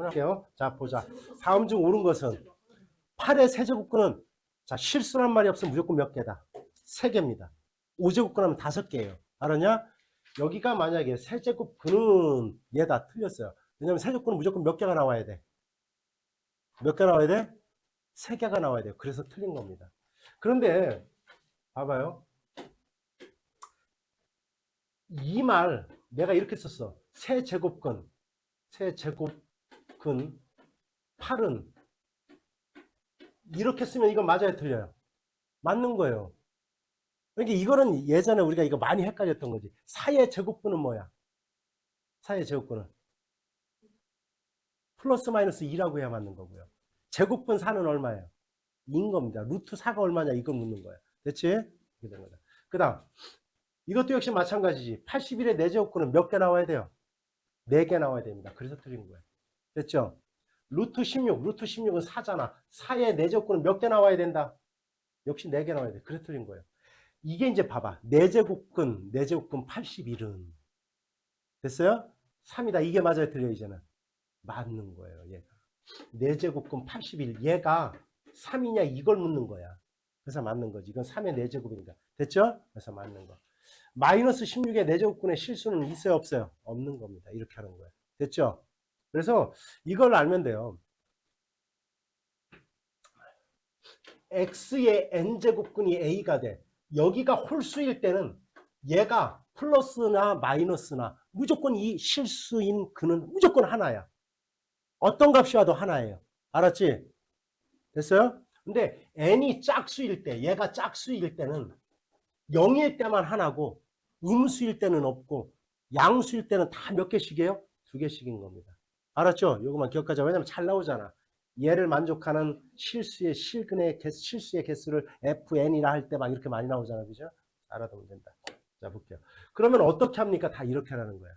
할게요. 자, 보자. 다음 중 옳은 것은 8의 세제곱근은 자, 실수란 말이 없으면 무조건 몇 개다? 3개입니다. 5제곱근 하면 5개예요. 알았냐? 여기가 만약에 세제곱근은 얘다. 틀렸어요. 왜냐면 세제곱근은 무조건 몇 개가 나와야 돼? 몇 개 나와야 돼? 3개가 나와야 돼요. 그래서 틀린 겁니다. 그런데 봐봐요. 이 말 내가 이렇게 썼어. 세제곱근 8은 이렇게 쓰면 이건 맞아요, 틀려요? 맞는 거예요. 그러니까 이거는 예전에 우리가 이거 많이 헷갈렸던 거지. 4의 제곱근은 뭐야? 4의 제곱근은 플러스 마이너스 2라고 해야 맞는 거고요. 제곱근 4는 얼마예요? 2인 겁니다. 루트 4가 얼마냐 이걸 묻는 거야. 됐지? 이렇게 된 거다. 그 다음 이것도 역시 마찬가지지. 81의 4제곱근은 몇 개 나와야 돼요? 4개 나와야 됩니다. 그래서 틀린 거예요. 됐죠? 루트 16은 4잖아. 4의 4제곱근은 몇 개 나와야 된다? 역시 4개 나와야 돼. 그래서 틀린 거예요. 이게 이제 봐봐. 4제곱근 81은 됐어요? 3이다. 이게 맞아요, 틀려요, 이제는? 맞는 거예요, 얘가. 4제곱근 81. 얘가 3이냐 이걸 묻는 거야. 그래서 맞는 거지. 이건 3의 4제곱이니까. 됐죠? 그래서 맞는 거. 마이너스 16의 4제곱근의 실수는 있어요, 없어요? 없는 겁니다. 이렇게 하는 거예요. 됐죠? 그래서 이걸 알면 돼요. x의 n제곱근이 a가 돼. 여기가 홀수일 때는 얘가 플러스나 마이너스나 무조건 이 실수인 근은 무조건 하나야. 어떤 값이 와도 하나예요. 알았지? 됐어요? 근데 n이 짝수일 때, 얘가 짝수일 때는 0일 때만 하나고 음수일 때는 없고 양수일 때는 다 몇 개씩이에요? 2개씩인 겁니다. 알았죠? 이것만 기억하자. 왜냐면 잘 나오잖아. 얘를 만족하는 실수의 실근의 개수, 실수의 개수를 fn이라 할 때 막 이렇게 많이 나오잖아. 그죠? 알아두면 된다. 자, 볼게요. 그러면 어떻게 합니까? 다 이렇게 하라는 거야.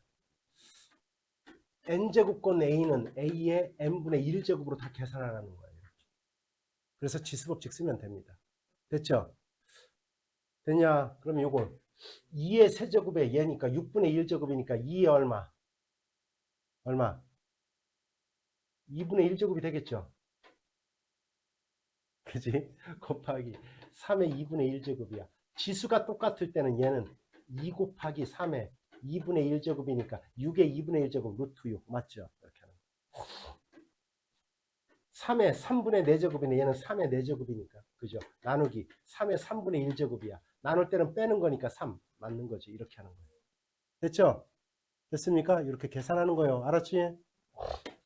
n제곱권 a는 a의 n분의 1제곱으로 다 계산하라는 거예요. 그래서 지수법칙 쓰면 됩니다. 됐죠? 됐냐? 그러면 요거 2의 세제곱에 얘니까 6분의 1제곱이니까 2의 얼마? 얼마? 2분의 1제곱이 되겠죠? 그지? 곱하기 3의 2분의 1제곱이야. 지수가 똑같을 때는 얘는 2 곱하기 3의 2분의 1제곱이니까 6의 2분의 1제곱 루트 6 맞죠? 이렇게 하는 거. 3의 3분의 4제곱이네. 얘는 3의 4제곱이니까 그죠? 나누기 3의 3분의 1제곱이야. 나눌 때는 빼는 거니까 3 맞는 거지. 이렇게 하는 거예요. 됐죠? 됐습니까? 이렇게 계산하는 거예요. 알았지?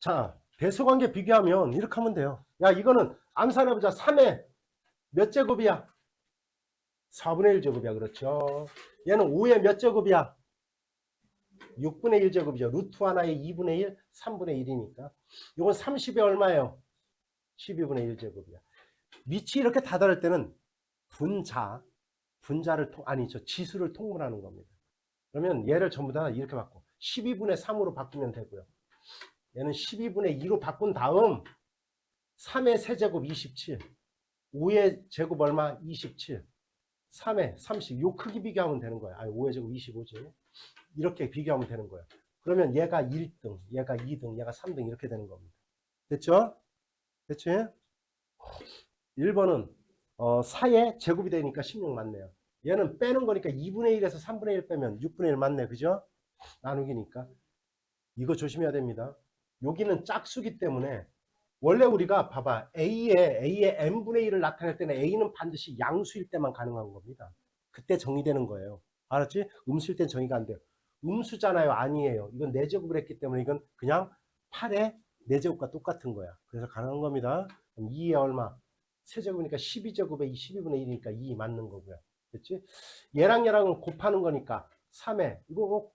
자, 배수관계 비교하면 이렇게 하면 돼요. 야, 이거는 암산해보자. 3의 몇 제곱이야? 4분의 1제곱이야. 그렇죠. 얘는 5의 몇 제곱이야? 6분의 1제곱이죠. 루트 하나에 2분의 1, 3분의 1이니까. 이건 30에 얼마예요? 12분의 1제곱이야. 밑이 이렇게 다다를 때는 분자를 아니죠. 지수를 통분하는 겁니다. 그러면 얘를 전부 다 이렇게 바꿔. 12분의 3으로 바꾸면 되고요. 얘는 12분의 2로 바꾼 다음 3의 세제곱 27, 5의 제곱 얼마? 27, 3의 30. 요 크기 비교하면 되는 거야. 아니 5의 제곱 25지. 이렇게 비교하면 되는 거예요. 그러면 얘가 1등, 얘가 2등, 얘가 3등 이렇게 되는 겁니다. 됐죠? 됐지? 1번은 4의 제곱이 되니까 16 맞네요. 얘는 빼는 거니까 2분의 1에서 3분의 1 빼면 6분의 1 맞네. 그죠? 나누기니까. 이거 조심해야 됩니다. 여기는 짝수기 때문에 원래 우리가 봐봐. A의 n분의 1을 나타낼 때는 A는 반드시 양수일 때만 가능한 겁니다. 그때 정의되는 거예요. 알았지? 음수일 땐 정의가 안 돼요. 음수잖아요. 아니에요. 이건 4제곱을 했기 때문에 이건 그냥 8의 4제곱과 똑같은 거야. 그래서 가능한 겁니다. 그럼 2의 얼마? 세제곱이니까 12제곱에 12분의 1이니까 2 맞는 거고요. 됐지? 얘랑은 곱하는 거니까 3에 이거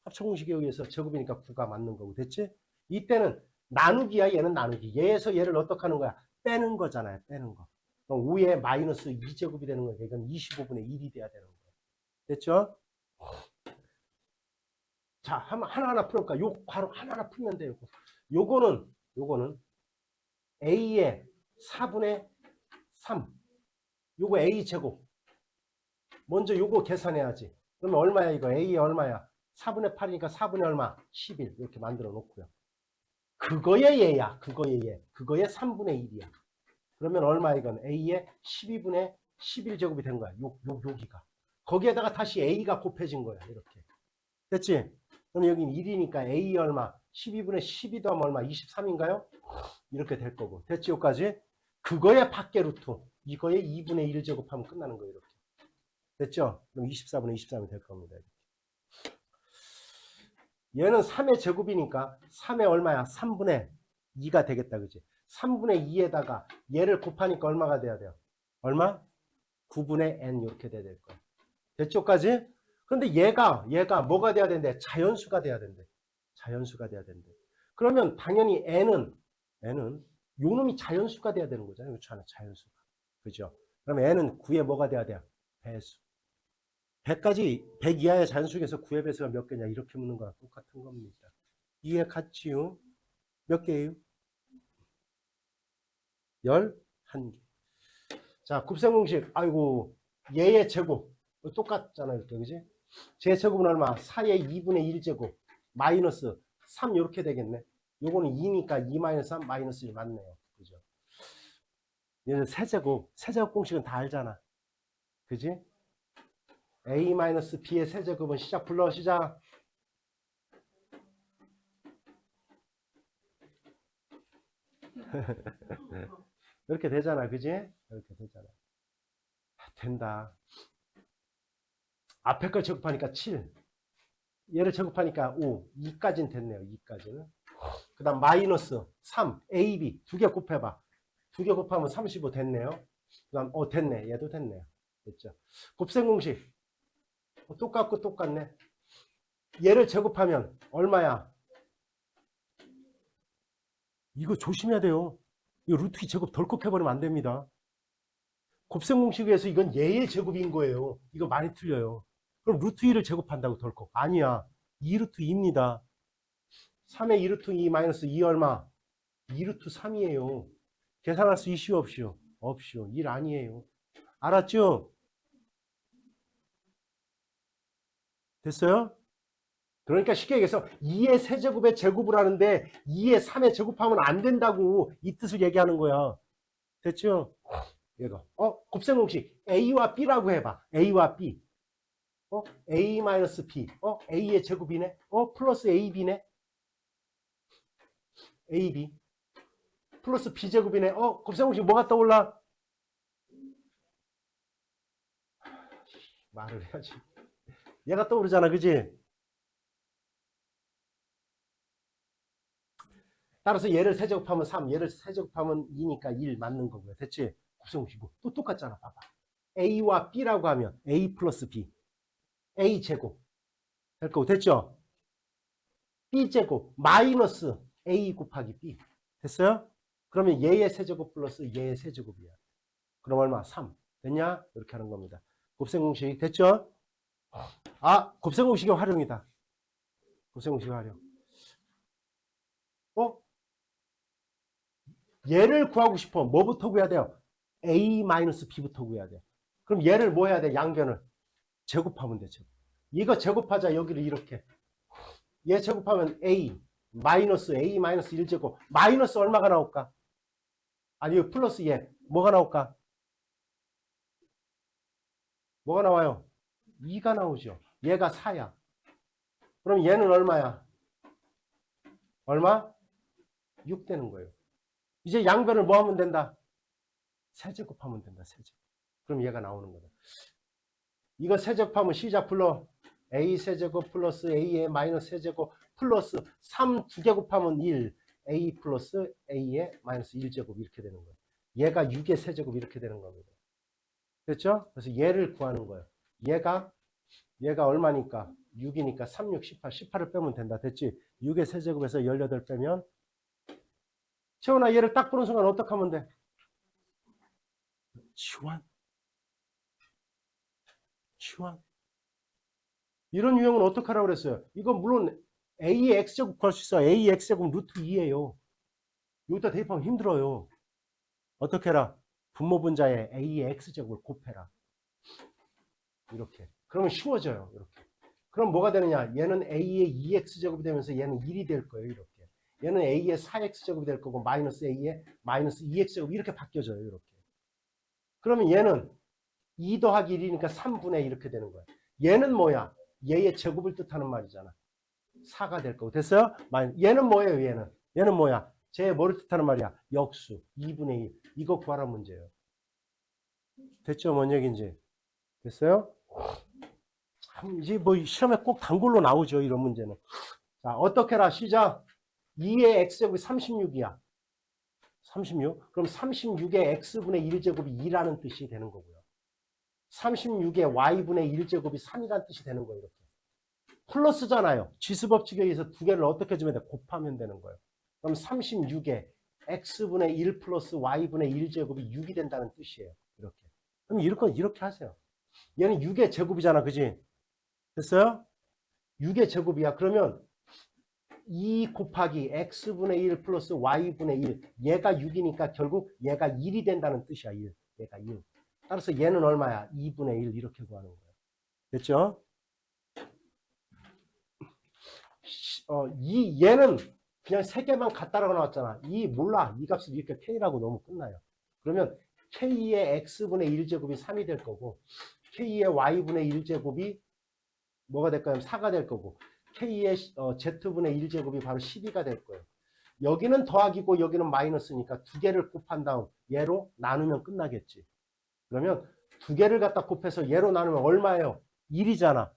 합성공식에 의해서 제곱이니까 9가 맞는 거고. 됐지? 이때는 나누기야. 얘는 나누기. 얘에서 얘를 어떻게 하는 거야? 빼는 거잖아요. 빼는 거. 그럼 5에 마이너스 2제곱이 되는 거니까 이건 25분의 1이 돼야 되는 거예요. 됐죠? 자, 하나하나 풀어볼까? 요 바로 하나하나 풀면 돼요. 요거는 A의 4분의 3. 요거 A 제곱. 먼저 요거 계산해야지. 그러면 얼마야 이거? A의 얼마야? 4분의 8이니까 4분의 얼마? 11. 이렇게 만들어 놓고요. 그거의 얘야. 그거의 얘. 그거의 3분의 1이야. 그러면 얼마 이건? A의 12분의 11제곱이 된 거야. 여기가. 거기에다가 다시 A가 곱해진 거야. 이렇게. 됐지? 그럼 여긴 1이니까 A 얼마? 12분의 12 더하면 얼마? 23인가요? 이렇게 될 거고. 됐지? 여기까지? 그거의 밖에 루트. 이거의 2분의 1 제곱하면 끝나는 거예요. 이렇게. 됐죠? 그럼 24분의 23이 될 겁니다. 얘는 3의 제곱이니까 3의 얼마야? 3분의 2가 되겠다. 그지? 3분의 2에다가 얘를 곱하니까 얼마가 돼야 돼요? 얼마? 9분의 n 이렇게 돼야 될 거야. 됐죠까지? 그런데 얘가 뭐가 돼야 된대? 자연수가 돼야 된대. 자연수가 돼야 된대. 그러면 당연히 n은 요 놈이 자연수가 돼야 되는 거잖아요. 그렇죠? 자연수가. 그죠? 그럼 n은 9에 뭐가 돼야 돼요? 배수. 100까지 100 이하의 자연수에서 9의 배수가 몇 개냐 이렇게 묻는 거랑 똑같은 겁니다. 이해 갔지요? 몇 개예요? 11개. 자, 곱셈공식. 아이고, 얘의 제곱. 똑같잖아요. 이렇게, 그지? 제 제곱은 얼마? 4의 2분의 1제곱. 마이너스 3 이렇게 되겠네. 요거는 2니까 2 마이너스 3 마이너스 1 맞네요. 그죠? 얘는 세제곱 공식은 다 알잖아. 그지? A 마이너스 B의 세제곱은 시작 불러, 시작. 이렇게 되잖아. 그지? 이렇게 되잖아. 된다. 앞에 걸 제곱하니까 7. 얘를 제곱하니까 5. 2까지는 됐네요. 2까지는. 그 다음 마이너스 3. A, B. 두 개 곱해봐. 두 개 곱하면 35 됐네요. 그 다음, 됐네. 얘도 됐네요. 됐죠? 곱셈 공식. 똑같고 똑같네. 얘를 제곱하면 얼마야? 이거 조심해야 돼요. 이거 루트 2 제곱 덜컥 해버리면 안 됩니다. 곱셈 공식에서 이건 얘의 제곱인 거예요. 이거 많이 틀려요. 그럼 루트 2를 제곱한다고 덜컥. 아니야. 2루트 2입니다. 3의 2루트 2 마이너스 2 얼마? 2루트 3이에요. 계산할 수 있슈 없슈? 없슈. 1 아니에요. 알았죠? 됐어요? 그러니까 쉽게 얘기해서 2의 세제곱의 제곱을 하는데 2의 3의 제곱하면 안 된다고 이 뜻을 얘기하는 거야. 됐죠? 이거. 곱셈 공식. A와 B라고 해봐. A와 B. A 마이너스 B. A의 제곱이네. 플러스 AB네. AB. 플러스 B제곱이네. 곱셈 공식 뭐가 떠올라? 말을 해야지. 얘가 떠오르잖아. 그지? 따라서 얘를 세제곱하면 3, 얘를 세제곱하면 2니까 1 맞는 거고요. 됐지? 곱셈 공식이고. 또 똑같잖아. 봐봐. A와 B라고 하면 A 플러스 B. A 제곱. 될 거고. 됐죠? B 제곱. 마이너스 A 곱하기 B. 됐어요? 그러면 얘의 세제곱 플러스 얘의 세제곱이야. 그럼 얼마? 3. 됐냐? 이렇게 하는 겁니다. 곱셈 공식. 됐죠? 곱셈 공식의 활용이다. 곱셈 공식의 활용. 얘를 구하고 싶어. 뭐부터 구해야 돼요? A-B부터 구해야 돼. 그럼 얘를 뭐 해야 돼? 양변을. 제곱하면 돼. 제곱. 이거 제곱하자. 여기를 이렇게. 얘 제곱하면 A, 마이너스 A 마이너스 1제곱. 마이너스 얼마가 나올까? 아니, 플러스 얘. 뭐가 나올까? 뭐가 나와요? 2가 나오죠. 얘가 4야. 그럼 얘는 얼마야? 얼마? 6 되는 거예요. 이제 양변을 뭐 하면 된다? 세제곱하면 된다. 세제곱. 그럼 얘가 나오는 거다. 이거 세제곱하면 시작 불러. A 세제곱 플러스 A의 마이너스 세제곱 플러스 3 두 개 곱하면 1. A 플러스 A의 마이너스 1제곱 이렇게 되는 거예요. 얘가 6의 세제곱 이렇게 되는 겁니다. 됐죠? 그래서 얘를 구하는 거예요. 얘가 얼마니까? 6이니까 3, 6, 18. 18을 빼면 된다. 됐지? 6의 세제곱에서 18 빼면 채원아 얘를 딱 보는 순간 어떻게 하면 돼? 치환. 이런 유형은 어떻게 하라고 그랬어요? 이건 물론 A의 X제곱 구할 수 있어. A의 X제곱 루트 2예요. 여기다 대입하면 힘들어요. 어떻게 해라? 분모 분자에 A의 X제곱을 곱해라. 이렇게. 그러면 쉬워져요. 이렇게. 그럼 뭐가 되느냐? 얘는 A의 2X제곱이 되면서 얘는 1이 될 거예요. 이렇게. 얘는 a의 4x제곱이 될 거고 마이너스 a의 마이너스 2x제곱 이렇게 바뀌어져요. 이렇게. 그러면 얘는 2 더하기 1이니까 3분의 1 이렇게 되는 거야. 얘는 뭐야? 얘의 제곱을 뜻하는 말이잖아. 4가 될 거고. 됐어요? 얘는 뭐예요? 얘는 뭐야? 쟤 뭐를 뜻하는 말이야? 역수. 2분의 1. 이거 구하라는 문제예요. 됐죠? 뭔 얘기인지. 됐어요? 이제 뭐 시험에 꼭 단골로 나오죠. 이런 문제는. 자, 어떻게 해라? 시작. 2의 x제곱이 36이야. 36? 그럼 36의 x분의 1제곱이 2라는 뜻이 되는 거고요. 36의 y분의 1제곱이 3이라는 뜻이 되는 거예요. 이렇게. 플러스잖아요. 지수법칙에 의해서 두 개를 어떻게 주면 돼? 곱하면 되는 거예요. 그럼 36에 x분의 1 플러스 y분의 1제곱이 6이 된다는 뜻이에요. 이렇게. 그럼 이렇게 하세요. 얘는 6의 제곱이잖아. 그지? 됐어요? 6의 제곱이야. 그러면 2 곱하기 x분의 1 플러스 y분의 1. 얘가 6이니까 결국 얘가 1이 된다는 뜻이야. 1. 얘가 1. 따라서 얘는 얼마야? 2분의 1 이렇게 구하는 거예요. 됐죠? 얘는 그냥 세 개만 갖다라고 나왔잖아. 몰라. 이 값을 이렇게 k라고 넣으면 끝나요. 그러면 k의 x분의 1제곱이 3이 될 거고 k의 y분의 1제곱이 뭐가 될까요? 4가 될 거고 k의 z분의 1제곱이 바로 12가 될 거예요. 여기는 더하기고 여기는 마이너스니까 두 개를 곱한 다음 얘로 나누면 끝나겠지. 그러면 두 개를 갖다 곱해서 얘로 나누면 얼마예요? 1이잖아.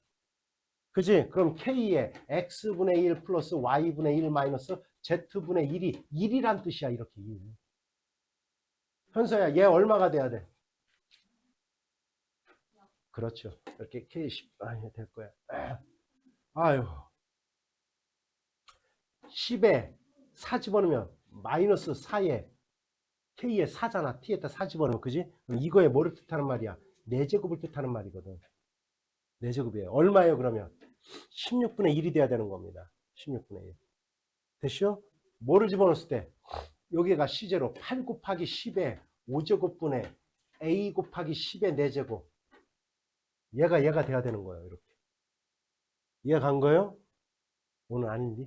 그지? 그럼 k의 x분의 1 플러스 y분의 1 마이너스 z분의 1이 1이란 뜻이야. 이렇게 1. 현서야, 얘 얼마가 돼야 돼? 그렇죠. 이렇게 k10 될 거야. 아유. 10에 4 집어넣으면 마이너스 4에 k에 4잖아. t에다 4 집어넣으면 그지? 그럼 이거에 뭐를 뜻하는 말이야? 4제곱을 뜻하는 말이거든. 4제곱이에요. 얼마예요 그러면? 16분의 1이 돼야 되는 겁니다. 16분의 1. 됐죠? 뭐를 집어넣었을 때? 여기가 C제로 8 곱하기 10의 5제곱분의 A 곱하기 10의 4제곱. 얘가 돼야 되는 거예요. 이렇게. 이해 간 거예요? 오늘 아닌데?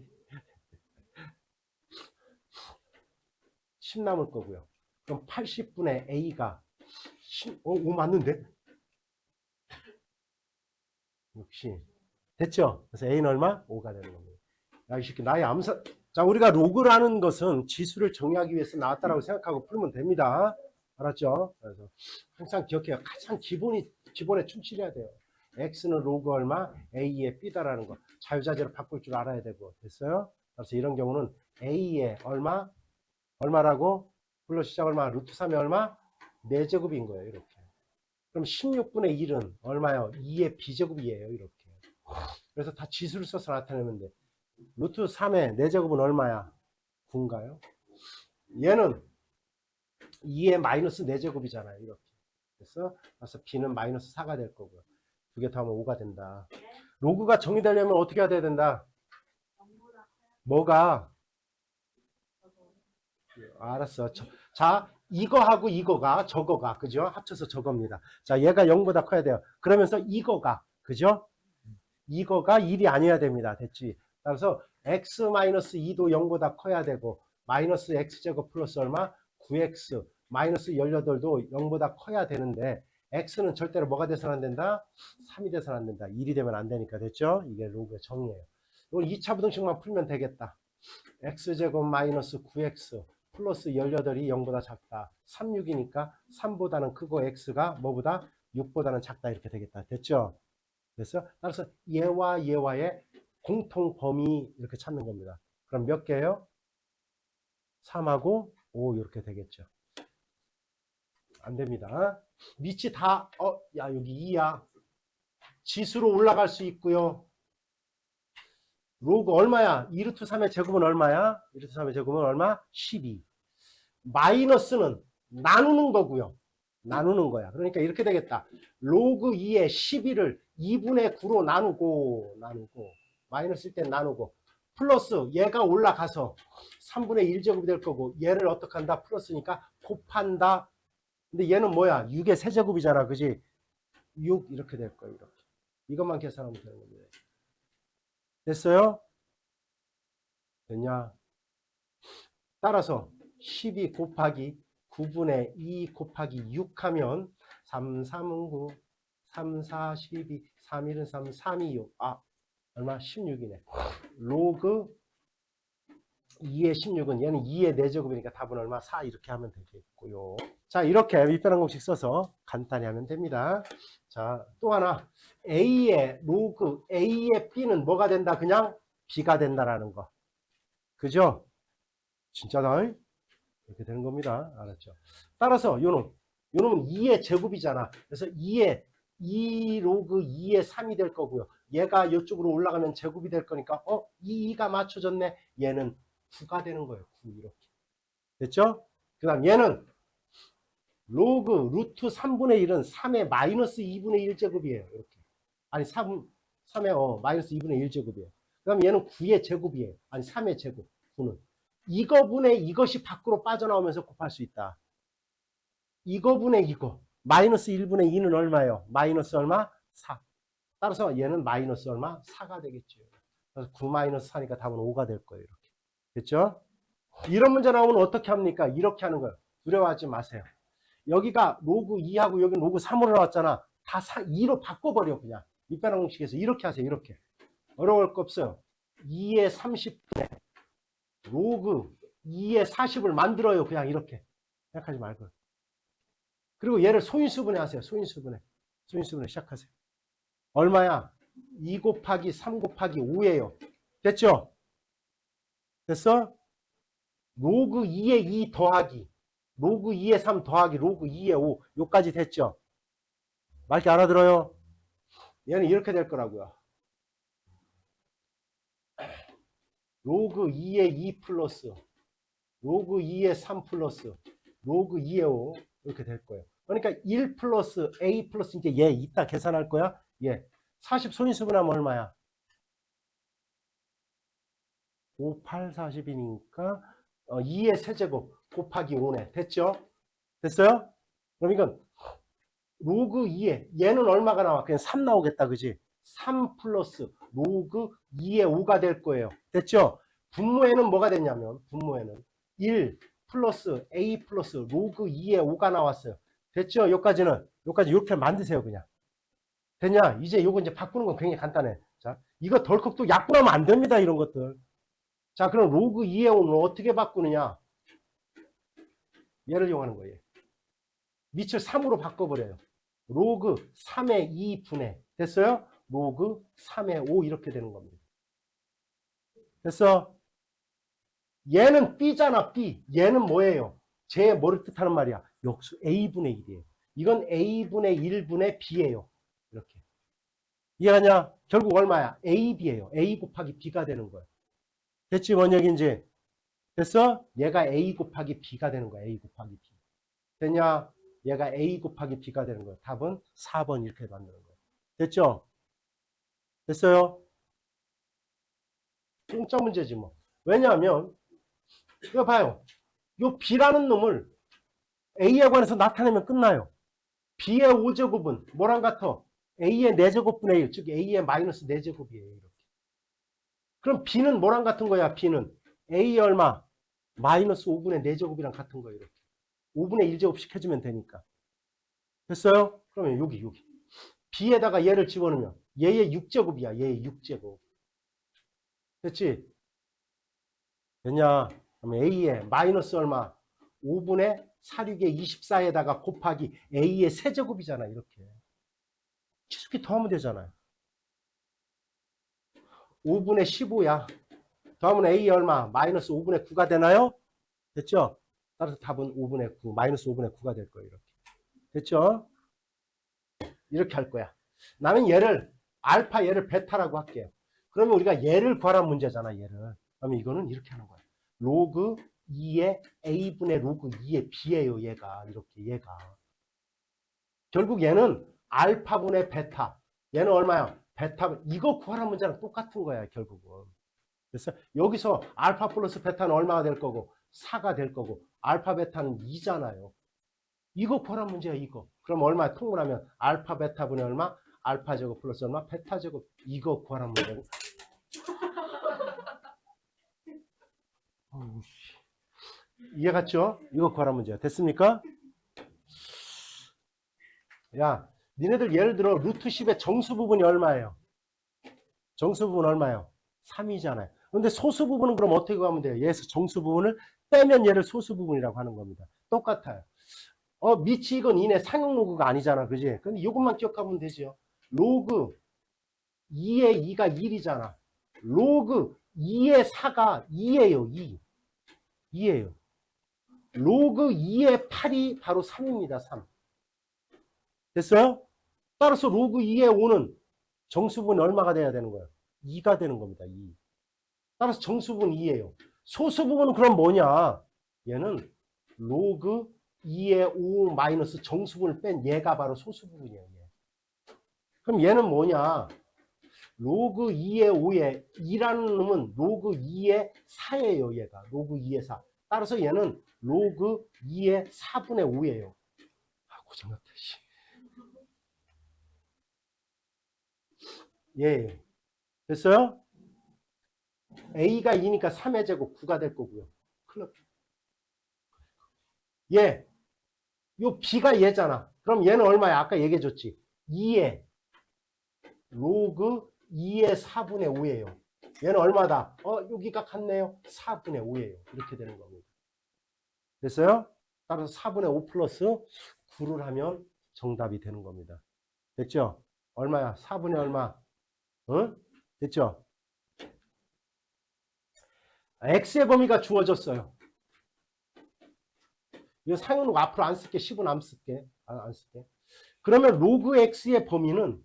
10 남을 거고요. 그럼 80분의 A가 5 맞는데? 역시. 됐죠? 그래서 A는 얼마? 5가 되는 겁니다. 야, 이 새끼, 나의 암산. 자, 우리가 로그라는 것은 지수를 정의하기 위해서 나왔다라고 생각하고 풀면 됩니다. 알았죠? 그래서 항상 기억해요. 가장 기본에 충실해야 돼요. X는 로그 얼마, A의 B다라는 거. 자유자재로 바꿀 줄 알아야 되고. 됐어요? 그래서 이런 경우는 A의 얼마라고? 불러 시작 얼마? 루트 3의 얼마? 4제곱인 거예요. 이렇게. 그럼 16분의 1은 얼마요? 2의 B제곱이에요. 이렇게. 그래서 다 지수를 써서 나타내면 돼. 루트 3의 4제곱은 얼마야? 9인가요? 얘는 2의 마이너스 4제곱이잖아요. 이렇게. 그래서 B는 마이너스 4가 될 거고요. 두 개 더하면 5가 된다. 로그가 정의되려면 어떻게 해야 된다? 뭐가? 알았어. 자, 이거하고 이거가 저거가 그죠? 합쳐서 저겁니다. 자, 얘가 0보다 커야 돼요. 그러면서 이거가 그죠? 이거가 1이 아니어야 됩니다. 됐지? 따라서 x-2도 0보다 커야 되고 마이너스 x제곱 플러스 얼마? 9x 마이너스 18도 0보다 커야 되는데 x는 절대로 뭐가 돼서는 안 된다? 3이 돼서는 안 된다. 1이 되면 안 되니까. 됐죠? 이게 로그의 정의예요. 이걸 2차 부등식만 풀면 되겠다. x제곱 마이너스 9x 플러스 18이 0보다 작다. 36이니까 3보다는 크고 x가 뭐보다? 6보다는 작다. 이렇게 되겠다. 됐죠? 됐어요? 따라서 얘와 얘와의 공통 범위 이렇게 찾는 겁니다. 그럼 몇 개예요? 3하고 5 이렇게 되겠죠. 안 됩니다. 밑이 다 야 여기 2야. 지수로 올라갈 수 있고요. 로그 얼마야? 2루트 3의 제곱은 얼마야? 2루트 3의 제곱은 얼마? 12. 마이너스는 나누는 거고요. 나누는 거야. 그러니까 이렇게 되겠다. 로그 2의 12를 2분의 9로 나누고 마이너스일 땐 나누고 플러스 얘가 올라가서 3분의 1제곱이 될 거고 얘를 어떻게 한다? 플러스니까 곱한다. 근데 얘는 뭐야? 6의 세제곱이잖아. 그지? 6 이렇게 될 거예요. 이렇게. 이것만 계산하면 되는 겁니다. 됐어요? 됐냐? 따라서 12 곱하기 9분의 2 곱하기 6 하면 3, 3은 9, 3, 4, 12, 3, 1은 3, 3, 2, 6. 아, 얼마? 16이네. 로그 2의 16은 얘는 2의 4제곱이니까 답은 얼마? 4 이렇게 하면 되겠고요. 자, 이렇게 윗변 공식 써서 간단히 하면 됩니다. 자, 또 하나. A의 로그 A의 B는 뭐가 된다? 그냥 B가 된다라는 거. 그죠? 진짜다. 이렇게 되는 겁니다. 알았죠? 따라서 요놈은 2의 제곱이잖아. 그래서 2 로그 2의 3이 될 거고요. 얘가 이쪽으로 올라가면 제곱이 될 거니까 2가 맞춰졌네. 얘는 9가 되는 거예요. 9 이렇게. 됐죠? 그 다음 얘는 로그 루트 3분의 1은 3의 마이너스 2분의 1제곱이에요. 이렇게. 아니 3의 마이너스 2분의 1제곱이에요. 그 다음 얘는 9의 제곱이에요. 아니 3의 제곱. 9는. 이거분의 이것이 밖으로 빠져나오면서 곱할 수 있다. 이거분의 이거. 마이너스 1분의 2는 얼마예요? 마이너스 얼마? 4. 따라서 얘는 마이너스 얼마? 4가 되겠죠. 그래서 9 마이너스 4니까 답은 5가 될 거예요. 이렇게. 됐죠? 이런 문제 나오면 어떻게 합니까? 이렇게 하는 거예요. 두려워하지 마세요. 여기가 로그 2하고 여기 로그 3으로 나왔잖아. 다 2로 바꿔버려 그냥. 밑변환 공식에서 이렇게 하세요. 이렇게. 어려울 거 없어요. 2의 30분의 로그 2의 40을 만들어요. 그냥 이렇게. 생각하지 말고. 그리고 얘를 소인수분해 하세요. 소인수분해. 소인수분해 시작하세요. 얼마야? 2 곱하기 3 곱하기 5예요. 됐죠? 됐어? 로그 2의 2 더하기 로그 2의 3 더하기 로그 2의 5 요까지 됐죠? 말게 알아들어요? 얘는 이렇게 될 거라고요. 로그 2의 2 플러스 로그 2의 3 플러스 로그 2의 5 이렇게 될 거예요. 그러니까 1 플러스 A 플러스 이제 얘 이따 계산할 거야. 얘 40 소인수분하면 얼마야? 5, 8, 40이니까 2의 세제곱 곱하기 5네. 됐죠? 됐어요? 그럼 이건 로그 2에 얘는 얼마가 나와? 그냥 3 나오겠다. 그지? 3 플러스 로그 2의 5가 될 거예요. 됐죠? 분모에는 뭐가 됐냐면 분모에는 1 플러스 A 플러스 로그 2의 5가 나왔어요. 됐죠? 여기까지는 여기까지 이렇게 만드세요. 그냥. 됐냐? 이제 요거 이제 바꾸는 건 굉장히 간단해. 자, 이거 덜컥 또 약분하면 안 됩니다. 이런 것들. 자, 그럼 로그 2의 5는 어떻게 바꾸느냐? 얘를 이용하는 거예요. 밑을 3으로 바꿔버려요. 로그 3의 2분의 됐어요? 로그 3의 5 이렇게 되는 겁니다. 됐어? 얘는 B잖아. B. 얘는 뭐예요? 제 뭐를 뜻하는 말이야? 역수 A분의 1이에요. 이건 A분의 1분의 B예요. 이렇게. 이해하냐? 결국 얼마야? AB예요. A 곱하기 B가 되는 거야. 됐지? 뭔 얘기인지. 됐어? 얘가 A 곱하기 B가 되는 거야. A 곱하기 B. 됐냐? 얘가 A 곱하기 B가 되는 거야. 답은 4번 이렇게 만드는 거야. 됐죠? 됐어요? 공짜 문제지 뭐. 왜냐하면 이거 봐요. 요 B라는 놈을 A에 관해서 나타내면 끝나요. B의 5제곱은 뭐랑 같아? A의 4제곱분의 1, 즉 A의 마이너스 4제곱이에요. 이렇게. 그럼 B는 뭐랑 같은 거야? B는 A의 얼마? 마이너스 5분의 4제곱이랑 같은 거예요. 이렇게. 5분의 1제곱씩 해주면 되니까. 됐어요? 그러면 여기. B에다가 얘를 집어넣으면 얘의 6제곱이야. 얘의 6제곱. 됐지? 됐냐? 그러면 A의 마이너스 얼마? 5분의 46의 24에다가 곱하기 A의 세제곱이잖아. 이렇게. 치수기 더하면 되잖아요. 5분의 15야. 더하면 A 얼마? 마이너스 5분의 9가 되나요? 됐죠? 따라서 답은 5분의 9, 마이너스 5분의 9가 될 거예요. 이렇게. 됐죠? 이렇게 할 거야. 나는 얘를 알파, 얘를 베타라고 할게요. 그러면 우리가 얘를 구하란 문제잖아. 얘를. 그러면 이거는 이렇게 하는 거야. 로그 2의 A분의 로그 2의 B예요. 얘가. 이렇게 얘가. 결국 얘는 알파분의 베타. 얘는 얼마야? 베타. 이거 구하란 문제랑 똑같은 거야. 결국은. 그래서 여기서 알파 플러스 베타는 얼마가 될 거고 4가 될 거고 알파 베타는 2잖아요. 이거 구하란 문제야. 이거. 그럼 얼마 통분하면 알파 베타분의 얼마? 알파 제곱 플러스 얼마? 베타 제곱. 이거 구하란 문제고. 어우, 씨. 이해 갔죠? 이거 구하라 문제야. 됐습니까? 야, 니네들 예를 들어 루트 10의 정수 부분이 얼마예요? 정수 부분 얼마예요? 3이잖아요. 근데 소수 부분은 그럼 어떻게 구하면 돼요? 얘에서 정수 부분을 빼면 얘를 소수 부분이라고 하는 겁니다. 똑같아요. 미치 이건 이네 상용 로그가 아니잖아. 그지? 근데 이것만 기억하면 되죠. 로그 2의 2가 1이잖아. 로그 2의 4가 2예요. 2. 2예요. 로그 2의 8이 바로 3입니다. 3. 됐어요? 따라서 로그 2의 5는 정수분이 얼마가 돼야 되는 거예요? 2가 되는 겁니다. 2. 따라서 정수분 2예요. 소수 부분은 그럼 뭐냐? 얘는 로그 2의 5 마이너스 정수분을 뺀 얘가 바로 소수 부분이에요. 얘. 그럼 얘는 뭐냐? 로그 2의 5에 2라는 놈은 로그 2의 4예요. 얘가 로그 2의 4. 따라서 얘는 로그 2의 4분의 5예요. 아, 고장났다. 예. 됐어요? A가 2니까 3의 제곱 9가 될 거고요. 큰일 났다. 예. 요 B가 얘잖아. 그럼 얘는 얼마야? 아까 얘기해줬지. 2의 로그 2의 4분의 5예요. 얘는 얼마다? 여기가 같네요. 4분의 5예요. 이렇게 되는 겁니다. 됐어요? 따라서 4분의 5 플러스 9를 하면 정답이 되는 겁니다. 됐죠? 얼마야? 4분의 얼마? 응? 됐죠? x의 범위가 주어졌어요. 이거 상용록 앞으로 안 쓸게. 10은 안 쓸게. 안 쓸게. 그러면 로그 x의 범위는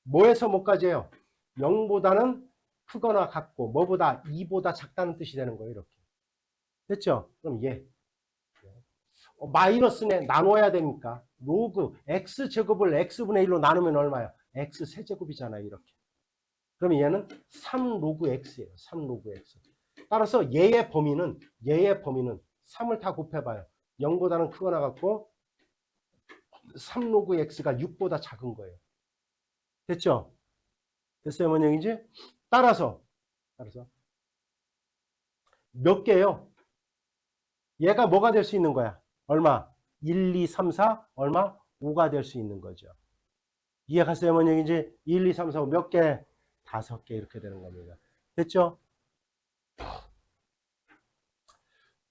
뭐에서 뭐까지예요? 0보다는 크거나 같고 뭐보다 2보다 작다는 뜻이 되는 거예요. 이렇게. 됐죠? 그럼 얘. 마이너스네 나눠야 되니까 로그 x제곱을 x분의 1로 나누면 얼마야? x 세제곱이잖아요. 이렇게. 그러면 얘는 3 로그 x예요. 3 로그 x. 따라서 얘의 범위는 3을 다 곱해봐요. 0보다는 크거나 같고 3 로그 x가 6보다 작은 거예요. 됐죠? 됐어요? 뭔 얘기인지? 따라서 몇 개요? 얘가 뭐가 될 수 있는 거야? 얼마? 1, 2, 3, 4 얼마? 5가 될 수 있는 거죠. 이해갔어요? 뭔 얘기인지? 1, 2, 3, 4, 5 몇 개? 5개 이렇게 되는 겁니다. 됐죠?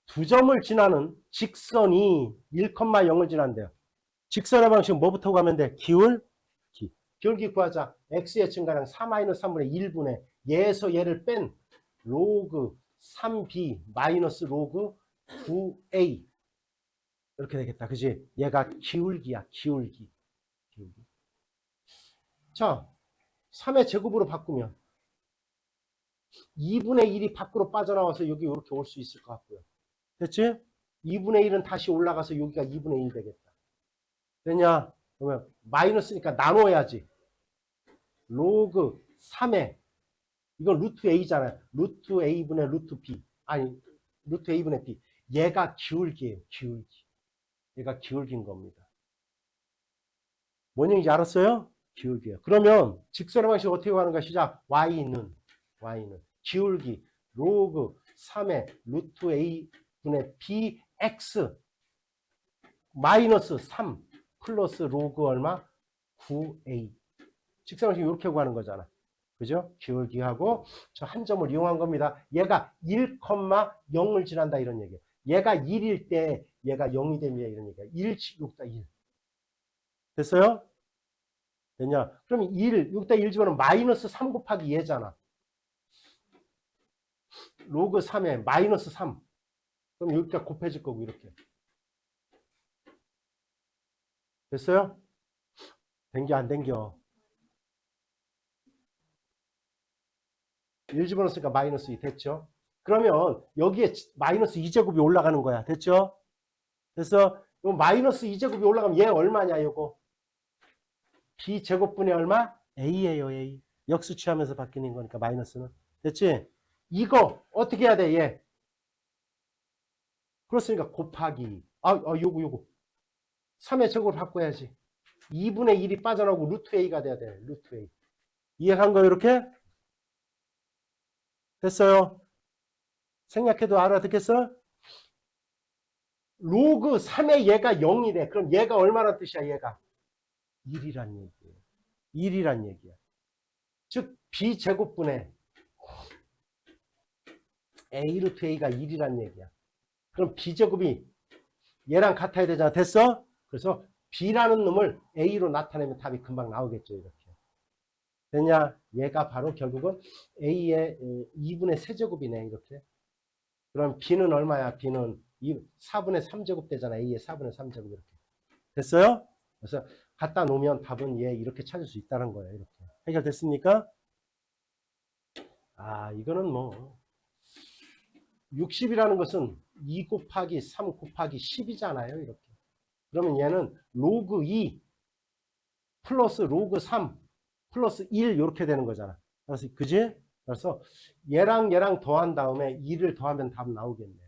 두 점을 지나는 직선이 1,0을 지난대요. 직선의 방식은 뭐부터 가면 돼? 기울기. 기울기 구하자. x의 증가량 4-3분의 1분의 얘에서 얘를 뺀 로그 3b 마이너스 로그 9a 이렇게 되겠다. 그지? 얘가 기울기야. 기울기. 자, 3의 제곱으로 바꾸면 2분의 1이 밖으로 빠져나와서 여기 이렇게 올 수 있을 것 같고요. 됐지? 2분의 1은 다시 올라가서 여기가 2분의 1 되겠다. 됐냐? 그러면 마이너스니까 나눠야지. 로그 3의 이건 루트 a잖아요. 루트 a분의 루트 b. 아니 루트 a분의 b. 얘가 기울기예요. 기울기. 얘가 기울기인 겁니다. 뭔 얘기인지 알았어요? 기울기예요. 그러면 직선의 방식 어떻게 하는가 시작. y는 기울기 로그 3의 루트 a분의 bx 마이너스 3 플러스 로그 얼마? 9a. 직선의 방식 이렇게 구하는 거잖아. 그죠? 기울기하고 저 한 점을 이용한 겁니다. 얘가 1,0을 지난다 이런 얘기예요. 얘가 1일 때 얘가 0이 됩니다 이런 얘기예요. 1, 6다 1. 됐어요? 됐냐? 그럼 1, 6다 1 집어넣으면 마이너스 3 곱하기 얘잖아. 로그 3에 마이너스 3. 그럼 여기가 곱해질 거고 이렇게. 됐어요? 댕겨 안 댕겨? 1 집어넣었으니까 마이너스 2 됐죠? 그러면 여기에 마이너스 2제곱이 올라가는 거야. 됐죠? 그래서 마이너스 2제곱이 올라가면 얘 얼마냐 이거? b제곱분의 얼마? a예요. a. 역수 취하면서 바뀌는 거니까 마이너스는. 됐지? 이거 어떻게 해야 돼? 얘. 그렇으니까 곱하기. 요거. 3의 제곱을 바꿔야지. 2분의 1이 빠져나오고 루트 a가 돼야 돼. 루트 a. 이해한 거 이렇게? 됐어요? 생략해도 알아듣겠어? 로그 3의 얘가 0이래. 그럼 얘가 얼마란 뜻이야, 얘가? 1이란 얘기예요. 1이란 얘기야. 즉, B제곱분의 A 루트 A가 1이란 얘기야. 그럼 B제곱이 얘랑 같아야 되잖아. 됐어? 그래서 B라는 놈을 A로 나타내면 답이 금방 나오겠죠. 이렇게. 됐냐? 얘가 바로 결국은 A의 2분의 세제곱이네. 이렇게. 그럼 B는 얼마야? B는 4분의 3제곱 되잖아. A의 4분의 3제곱 이렇게. 됐어요? 그래서 갖다 놓으면 답은 얘 이렇게 찾을 수 있다는 거예요. 이렇게. 해결됐습니까? 아, 이거는 뭐 60이라는 것은 2 곱하기 3 곱하기 10이잖아요. 이렇게. 그러면 얘는 로그 2 플러스 로그 3 플러스 1 이렇게 되는 거잖아. 그래서 그지? 그래서 얘랑 더한 다음에 2를 더하면 답 나오겠네.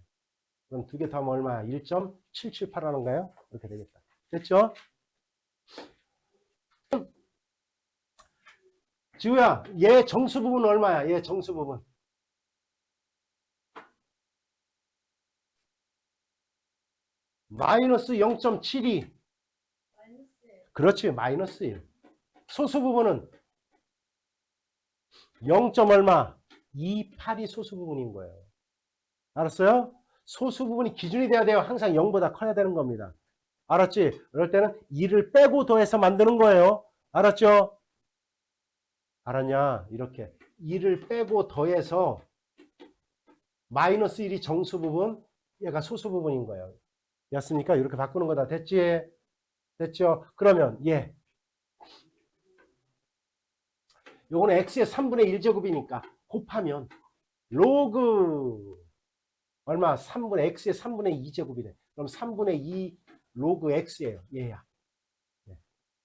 그럼 두 개 더하면 얼마야? 1.778 하는가요? 이렇게 되겠다. 됐죠? 지우야, 얘 정수 부분 얼마야? 얘 정수 부분. 마이너스 0.72. 그렇지, 마이너스 1. 소수 부분은 0. 얼마? 28이 소수 부분인 거예요. 알았어요? 소수 부분이 기준이 돼야 돼요. 항상 0보다 커야 되는 겁니다. 알았지? 그럴 때는 2를 빼고 더해서 만드는 거예요. 알았죠? 알았냐? 이렇게 2를 빼고 더해서 마이너스 1이 정수 부분, 얘가 소수 부분인 거예요. 였습니까? 이렇게 바꾸는 거다. 됐지? 됐죠? 그러면 얘 요거는 x의 3분의 1제곱이니까 곱하면 로그 얼마? 3분의 x의 3분의 2제곱이네. 그럼 3분의 2 로그 x예요. 얘야. 네.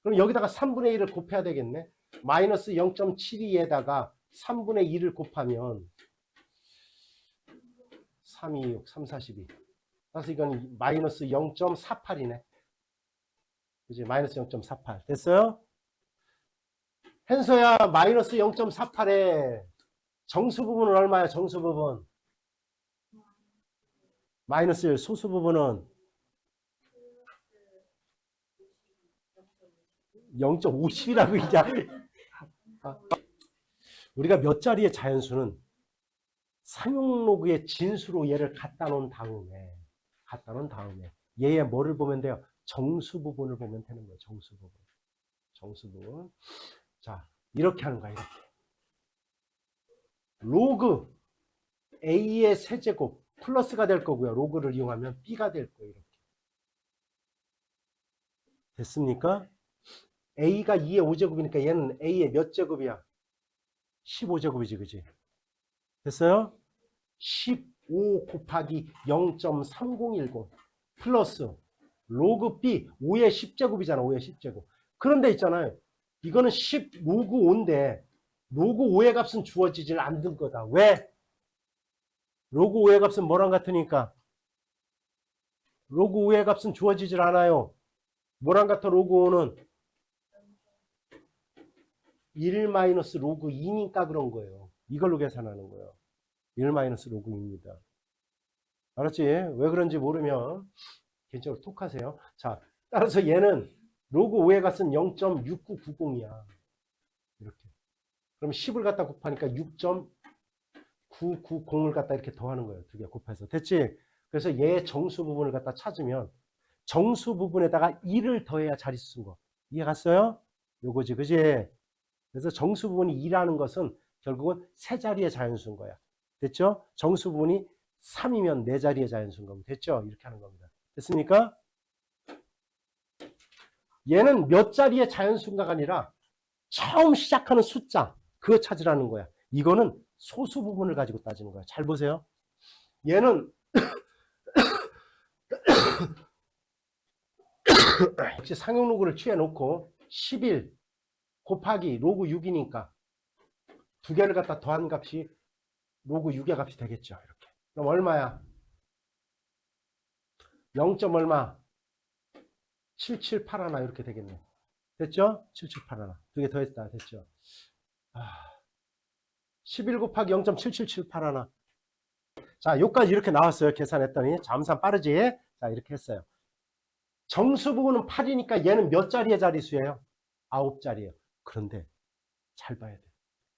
그럼 여기다가 3분의 1을 곱해야 되겠네. 마이너스 0.72에다가 3분의 2를 곱하면 3, 2, 6, 3, 4, 12. 그래서 이건 마이너스 0.48이네. 그지? 마이너스 0.48. 됐어요? hen서야, 마이너스 0.48에 정수 부분은 얼마야? 정수 부분. 마이너스 1. 소수 부분은 0.50이라고 이제. 우리가 몇 자리의 자연수는 상용로그의 진수로 얘를 갖다 놓은 다음에 얘의 뭐를 보면 돼요? 정수 부분을 보면 되는 거예요. 정수 부분. 정수 부분. 자, 이렇게 하는 거야. 이렇게. 로그 A의 세제곱 플러스가 될 거고요. 로그를 이용하면 B가 될 거예요. 이렇게. 됐습니까? A가 2의 5제곱이니까 얘는 A의 몇 제곱이야? 15제곱이지, 그지? 됐어요? 15 곱하기 0.3010 플러스 로그 B 5의 10제곱이잖아. 5의 10제곱. 그런데 있잖아요. 이거는 10 로그 5인데 로그 5의 값은 주어지질 않는 거다. 왜? 로그 5의 값은 뭐랑 같으니까? 로그 5의 값은 주어지질 않아요. 뭐랑 같아 로그 5는? 1 마이너스 로그 2니까 그런 거예요. 이걸로 계산하는 거예요. 1 마이너스 로그 2입니다. 알았지? 왜 그런지 모르면 개인적으로 톡하세요. 자, 따라서 얘는 로그 5의 값은 0.6990이야. 이렇게. 그럼 10을 갖다 곱하니까 6.990을 갖다 이렇게 더하는 거예요. 두 개 곱해서. 됐지? 그래서 얘 정수 부분을 갖다 찾으면 정수 부분에다가 1을 더해야 자릿수 쓴 거. 이해 갔어요? 요거지, 그지? 그래서 정수 부분이 2라는 것은 결국은 세 자리의 자연수인 거야. 됐죠? 정수 부분이 3이면 네 자리의 자연수인 겁니다. 됐죠? 이렇게 하는 겁니다. 됐습니까? 얘는 몇 자리의 자연수인가가 아니라 처음 시작하는 숫자, 그거 찾으라는 거야. 이거는 소수 부분을 가지고 따지는 거야. 잘 보세요. 얘는 역시 상용 로그를 취해놓고 11 곱하기 로그 6이니까 두 개를 갖다 더한 값이 로그 6의 값이 되겠죠. 이렇게. 그럼 얼마야? 0. 얼마? 778 하나 이렇게 되겠네. 됐죠? 778 하나. 두 개 더했다. 됐죠? 11 곱하기 0.7778 하나. 자, 여기까지 이렇게 나왔어요. 계산했더니. 잠산 빠르지? 자, 이렇게 했어요. 정수 부분은 8이니까 얘는 몇 자리의 자릿수예요? 9자리예요. 그런데 잘 봐야 돼.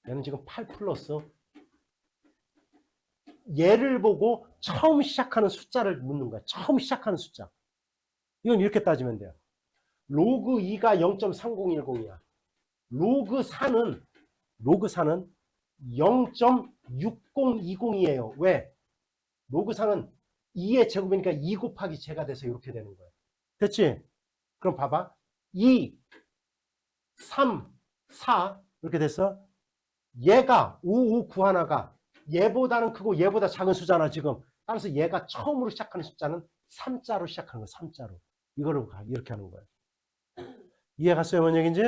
얘는 지금 8 플러스 얘를 보고 처음 시작하는 숫자를 묻는 거야. 처음 시작하는 숫자. 이건 이렇게 따지면 돼요. 로그 2가 0.3010이야. 로그 4는 0.6020이에요. 왜? 로그 4는 2의 제곱이니까 2 곱하기 제가 돼서 이렇게 되는 거예요. 됐지? 그럼 봐봐. 2, 3, 4 이렇게 됐어. 얘가 5, 5, 9 하나가 얘보다는 크고 얘보다 작은 수잖아 지금. 따라서 얘가 처음으로 시작하는 숫자는 3자로 시작하는 거야. 3자로. 이거를 이렇게 하는 거예요. 이해 갔어요? 뭔 얘기인지?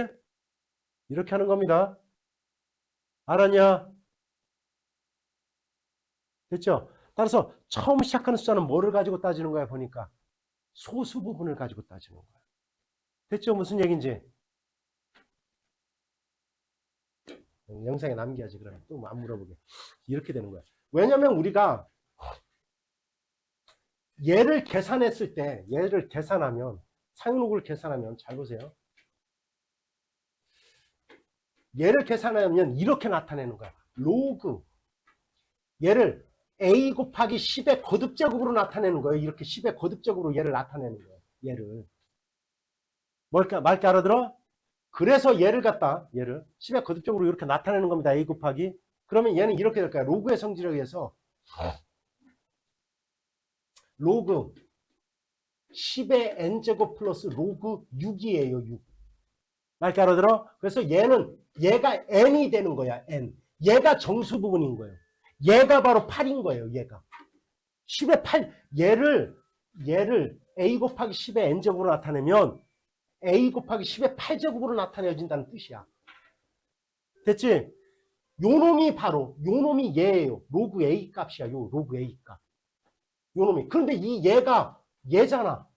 이렇게 하는 겁니다. 알았냐? 됐죠? 따라서 처음 시작하는 숫자는 뭐를 가지고 따지는 거야 보니까 소수 부분을 가지고 따지는 거야. 됐죠? 무슨 얘기인지? 영상에 남겨야지. 그러면 또 안 물어보게. 이렇게 되는 거야. 왜냐면 우리가 얘를 계산했을 때 얘를 계산하면 상용로그를 계산하면 잘 보세요. 얘를 계산하면 이렇게 나타내는 거야. 로그 얘를 a 곱하기 10의 거듭제곱으로 나타내는 거예요. 이렇게 10의 거듭제곱으로 얘를 나타내는 거예요. 얘를 맑게 알아들어? 그래서 얘를 갖다 얘를 10의 거듭적으로 이렇게 나타내는 겁니다. a 곱하기 그러면 얘는 이렇게 될 거야. 로그의 성질에 의해서 로그 10의 n제곱 플러스 로그 6이에요. 6. 맑게 알아들어? 그래서 얘가 n이 되는 거야. n. 얘가 정수 부분인 거예요. 얘가 바로 8인 거예요. 얘가 10의 8 얘를 a 곱하기 10의 n제곱으로 나타내면 a 곱하기 10의 8제곱으로 나타내진다는 뜻이야. 됐지? 요놈이 얘예요. 로그 a 값이야. 요 로그 a 값. 요놈이. 그런데 이 얘가 얘잖아.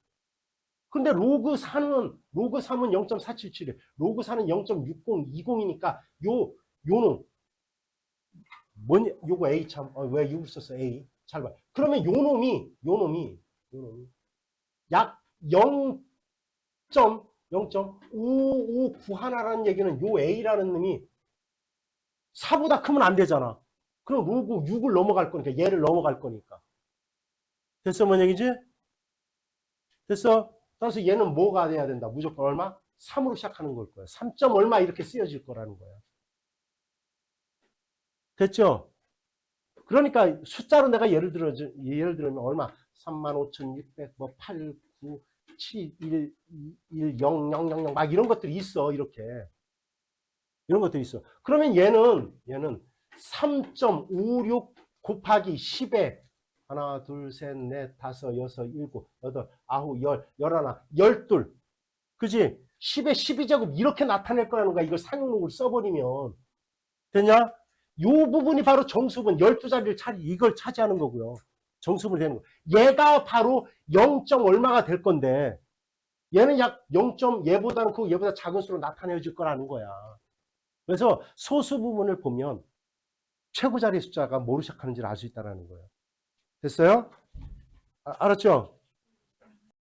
근데 로그 3은 0.477이에요. 로그 4는 0.6020이니까 요놈 요거 a 참. 왜 6을 썼어? a. 잘 봐. 그러면 요놈이 약 0.5591라는 얘기는 요 a라는 놈이 4보다 크면 안 되잖아. 그럼 로그 6을 넘어갈 거니까 얘를 넘어갈 거니까. 됐어? 뭔 얘기지? 됐어? 따라서 얘는 뭐가 돼야 된다? 무조건 얼마? 3으로 시작하는 걸 거야. 3점 얼마 이렇게 쓰여질 거라는 거야. 됐죠? 그러니까 숫자로 내가 예를 들면 얼마? 35,600, 뭐 8, 9, 7, 1, 1, 0, 0, 0, 0, 막 이런 것들이 있어. 이렇게. 이런 것들이 있어. 그러면 얘는 3.56 곱하기 10에 하나, 둘, 셋, 넷, 다섯, 여섯, 일곱, 여덟, 아홉, 열, 열하나, 열둘. 그지? 10에 12제곱 이렇게 나타낼 거라는 거야. 이걸 상용록을 써버리면. 됐냐? 요 부분이 바로 정수분 12자리를 이걸 차지하는 거고요. 정수분이 되는 거. 얘가 바로 0. 얼마가 될 건데 얘는 약 0. 얘보다는 그 얘보다 작은 수로 나타내질 거라는 거야. 그래서 소수 부분을 보면 최고 자리 숫자가 뭐로 시작하는지를 알 수 있다는 거예요. 됐어요? 알았죠?